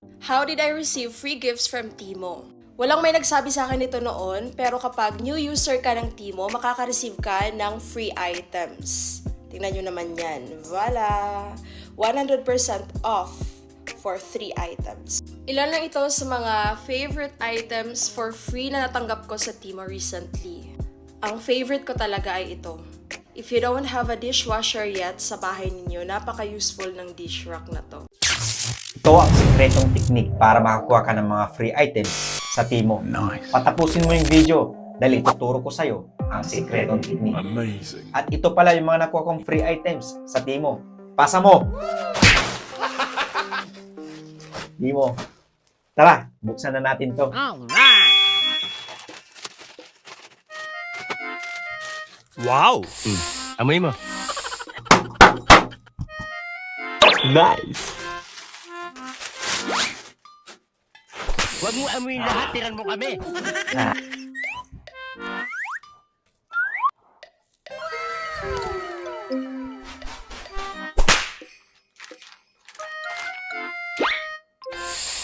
How did I receive free gifts from Timo? Walang may nagsabi sa akin ito noon, pero kapag new user ka ng Timo, makaka-receive ka ng free items. Tingnan nyo naman yan. Voila! 100% off for 3 items. Ilan lang ito sa mga favorite items for free na natanggap ko sa Timo recently. Ang favorite ko talaga ay ito. If you don't have a dishwasher yet sa bahay ninyo, napaka-useful ng dish rack na to. Ito ang sikretong teknik para makakuha ka ng mga free items sa Timo. Nice. Patapusin mo yung video dahil ituturo ko sa'yo ang sikretong teknik. Amazing. At ito pala yung mga nakuha kong free items sa Timo. Pasa mo! Timo. Tara, buksan na natin to. Wow! Amoy mo. Nice. Huwag mo amoyin lahat, tiran mo kami. Ah,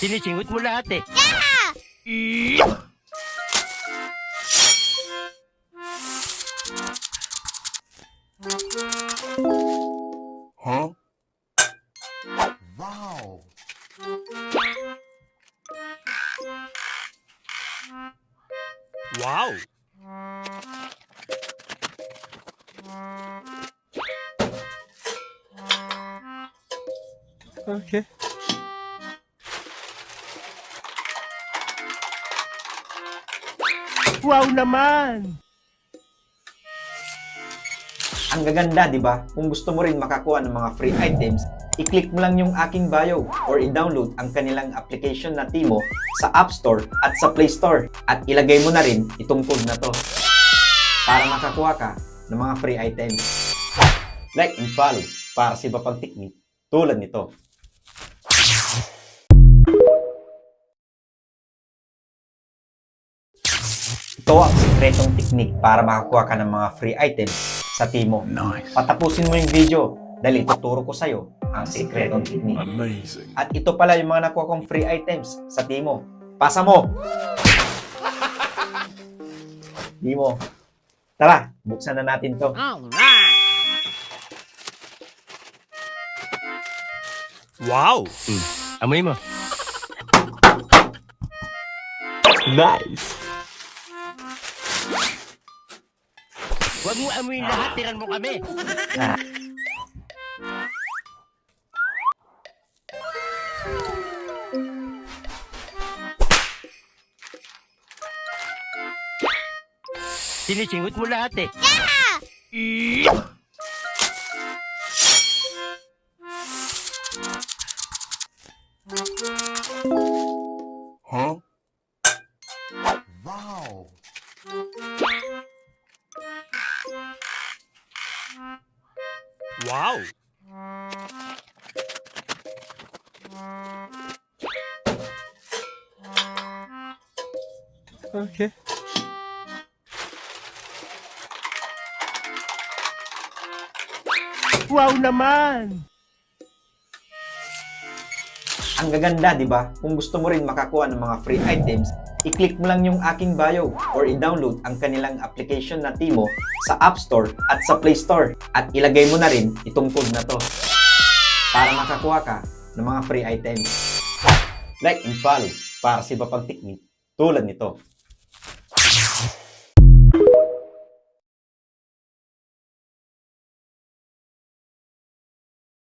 Sinisingot mo lahat eh. Huh? Wow. Wow! Okay. Wow naman! ang gaganda, di ba? Kung gusto mo rin makakuha ng mga free items, i-click mo lang yung aking bio or i-download ang kanilang application na Timo sa App Store at sa Play Store. At ilagay mo na rin itong code na to para makakuha ka ng mga free items. Like and follow para sa iba pang teknik tulad nito. Ito ang sikretong teknik para makakuha ka ng mga free items sa Timo. Nice. Patapusin mo yung video dahil ituturo ko sa'yo ang sikretong teknik. Amazing. At ito pala yung mga nakuha kong free items sa Timo. Pasa mo! Timo. Tara, buksan na natin to. Wow! Amoy mo. Nice. Huwag mo amoyin lahat, tiran mo kami. Ah, Sinisingot mo lahat eh. Huh? Wow. Wow! Okay. Wow naman! ang gaganda, di ba? Kung gusto mo rin makakuha ng mga free items, i-click mo lang yung aking bio or i-download ang kanilang application na Timo sa App Store at sa Play Store. At ilagay mo na rin itong code na to para makakuha ka ng mga free items. Like and follow para sa iba pang teknik tulad nito.